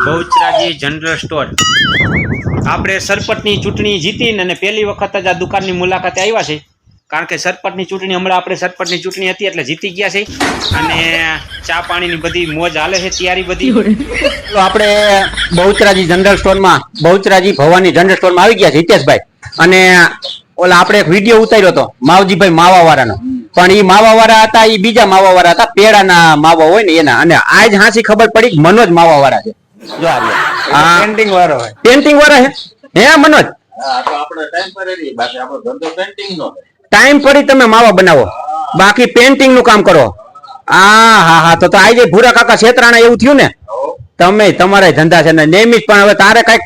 Bahucharaji general store. આપણે સરપંચની ચૂંટણી જીતીને અને પહેલી વખત જ આ દુકાનની મુલાકાતે આવ્યા છે. કારણ કે સરપંચની ચૂંટણી હમણાં આપણે સરપંચની ચૂંટણી હતી એટલે જીતી ગયા છે અને ચા પાણીની બધી મોજ હાલે છે, તૈયારી બધી. તો આપણે બહુચરાજી જનરલ સ્ટોરમાં બહુચરાજી ભવાની જનરલ સ્ટોરમાં આવી ગયા છે હિતેશભાઈ. અને ઓલા આપણે એક વિડીયો ઉતાર્યો હતો માવજીભાઈ માવા વાળાનો, પણ એ માવા વાળા હતા, એ બીજા માવા વાળા હતા, પેડાના માવા હોય ને એના. અને આજ હાંસી ખબર પડી કે મનોજ માવા વાળા છે. જો આ પેન્ટિંગ વાળો હોય, પેન્ટિંગ વાળા હે હે મનોજ? ટાઈમ પડી તમે માવા બનાવો, બાકી પેન્ટિંગ નું કામ કરો. હા હા હા. તો આજે ભૂરા કાકા છેતરાણા એવું થયું ને, તમે તમારા ધંધા છે ને નિયમિત. પણ હવે તારે કઈક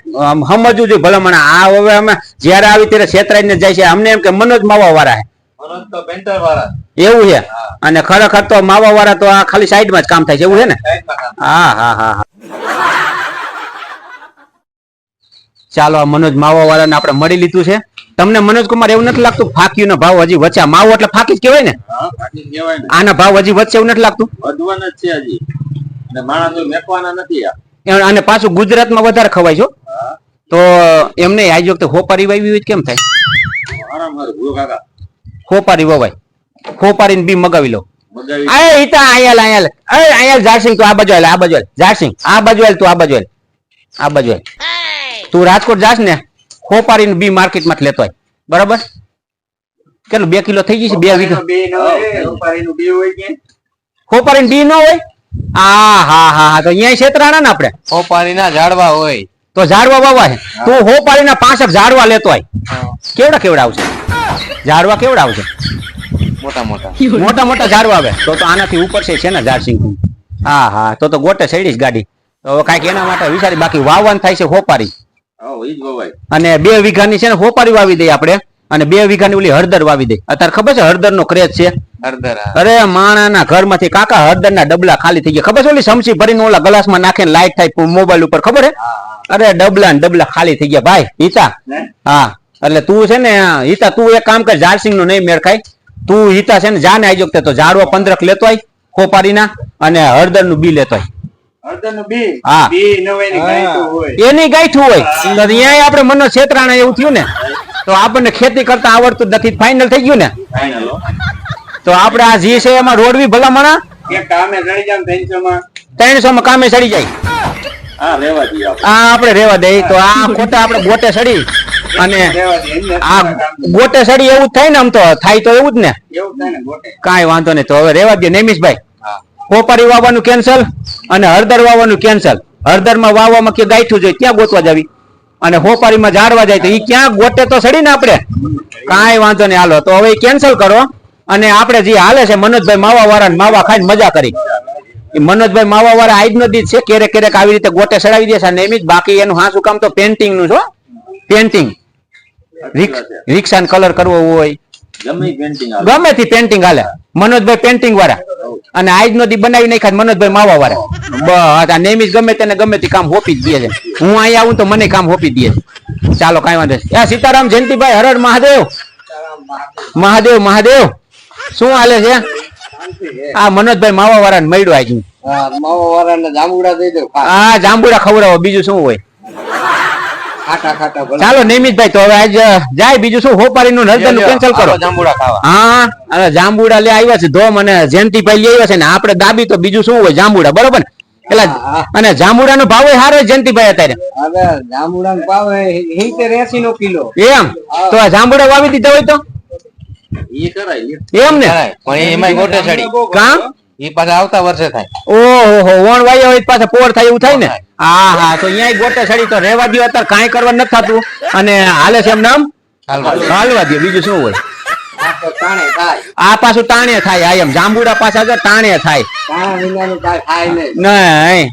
સમજવું જોઈએ ભલામણ. આ હવે અમે જયારે આવી ત્યારે છેતરાઈને જાય છે. અમને એમ કે મનોજ માવા વાળા એવું છે, અને ખરેખર તો માવા વાળા તો આ ખાલી સાઈડમાં જ કામ થાય છે એવું છે ને? હા હા હા હા. ચાલો, મનોજ માવા વાળાને આપણે મળી લીધું છે. તમને મનોજ કુમાર એવું નથી લાગતું ફાકીનો ભાવ હજી વચ્ચે? માવો એટલે ફાકી જ કહેવાય ને? આના ભાવ હજી વચ્ચે એવું નથી લાગતું? અને પાછું ગુજરાતમાં વધારે ખવાય છો તો એમને આજ વખતે હોપારી વાવી હોય કેમ થાય? હોપારી વવાય, હોપારીને બી મગાવી લો. જારસિંગ તું આ બાજુ આ બાજુ જારસિંગ આ બાજુ તું આ બાજુ આ બાજુ તું રાજકોટ જાસ ને હોપારીને બી માર્કેટમાં લેતો હોય બરાબર? કેટલું 2 કિલો થઈ જશે? 2 વીઘા હોપારીને બી ન હોય? હા હા હા. તો અહીંયા છેતરાણા ને આપણે હોપારીના ઝાડવા હોય તો ઝાડવા વાવા છે. તું હોપારીના 5 ઝાડવા લેતો હોય. કેવડા આવશે ઝાડવા? કેવડા આવશે? મોટા મોટા ઝાડવા આવે તો આનાથી ઉપર છે ને જારસિંગ. હા હા. તો ગોટે સડીશ ગાડી. તો કઈક એના માટે વિચારી. બાકી વાવવાનું થાય છે હોપારી, અને 2 વીઘાની છે ને હોપારી વાવી દઈએ આપણે, અને 2 વીઘાની ઓલી હળદર વાવી દે. અત્યારે ખબર છે હળદર નો ક્રેઝ છે? અરે માણાના ઘરમાંથી કાકા હળદર ના ડબલા ખાલી થઈ ગયા. ખબર છે? ઓલી સમસી ભરીને ઓલા ગ્લાસમાં નાખીને લાઈટ થાય મોબાઈલ ઉપર, ખબર હે? અરે ડબલા ને ડબલા ખાલી થઈ ગયા ભાઈ હિતા. હા, એટલે તું છે ને હિતા, તું એક કામ કર, જારસિંગ નું નહીં મેળ ખાય. તું હિતા છે ને જાને આઈ વખતે તો ઝાડવા 15 લેતો હોય હોપારીના, અને હળદર નું બી લેતો હોય. એની ગાંઠું હોય તો અહીંયા આપણે મનો છેતરાણા એવું થયું ને, તો આપણને ખેતી કરતા આવડતું જ નથી. ફાઇનલ થઈ ગયું ને? તો આપણે આ જી છે એમાં રોડવી ભલામણા 300 માં કામે સડી જાય. આપણે રેવા દઈએ. તો આ ખોટા આપણે ગોટે સડી, અને આ ગોટે સડી એવું જ થાય ને? આમ તો થાય તો એવું જ ને, કાંઈ વાંધો નહીં. તો હવે રેવા દે નેમિશભાઈ. હોપારી વાવવાનું કેન્સલ અને હળદર વાવવાનું કેન્સલ. હળદરમાં વાવવામાં કે ગાંઠું જોઈએ ક્યાં ગોતવા જાવી, અને હોપારીમાં ઝાડવા જાય તો એ ક્યાં ગોટે તો સડી ને આપણે. કાંઈ વાંધો નહીં, હાલો તો હવે કેન્સલ કરો. અને આપણે જે હાલે છે મનોજભાઈ માવા વાળા માવા ખાઈને મજા કરી. મનોજભાઈ માવા વાળા આજ નો દીધ છે, ક્યારેક આવી રીતે ગોટે સડાવી દેશે નિયમિત. બાકી એનું હાસું કામ તો પેન્ટિંગ નું છો. પેન્ટિંગ રિક્ષા કલર કરવો હોય ગમે તે પેન્ટિંગ હાલે. મનોજભાઈ પેન્ટિંગ વાળા, અને આજ નો દી બનાવી નાખ્યા મનોજભાઈ માવા વાળા. બસ આ નેમિસ ગમે તેને ગમે તે કામ હોપી જ દે છે. હું અહીંયા આવું તો મને કામ હોપી દે છે. ચાલો કાંઈ વાંધો નહીં. સીતારામ જયંતિભાઈ, હર હર મહાદેવ. મહાદેવ મહાદેવ. શું હાલે છે? આ મનોજભાઈ માવા વાળા ને મળ્યો આજ. હા, જાંબુડા ખવડાવો, બીજું શું હોય? ચાલો નિયમિતભાઈ, તો હવે આજ જાય. બીજું શું, હોપારી નું હળદર નું કેન્સલ કરો. હા, અને જાંબુડા લે આવ્યા છે ધોમ, અને જયંતિભાઈ લઈ આવ્યા છે ને આપણે દાબી. તો બીજું શું હોય? જાંબુડા બરોબર ને? એટલે અને જાંબુડા નો ભાવ સારો જયંતિભાઈ અત્યારે. જાંબુડા નો ભાવ 70-80 નો કિલો. એમ તો આ જાંબુડા વાવી દીધા હોય તો એમ ને? પણ એમાં ગોટે ચડી કામ એ પાછા આવતા વર્ષે થાય. ઓહો, વણ વાયા હોય પાછા પોર થાય એવું થાય ને? હા હા. તો અહીંયા ગોટે સડી તો રેવા દો. અત્યારે કાંઈ કરવા નથી થતું, અને હાલે છે એમ નામ હાલવા દો. બીજું શું હોય? આ પાછું તાણે થાય. આ એમ જાંબુડા પાછા ટાણે થાય નહીં.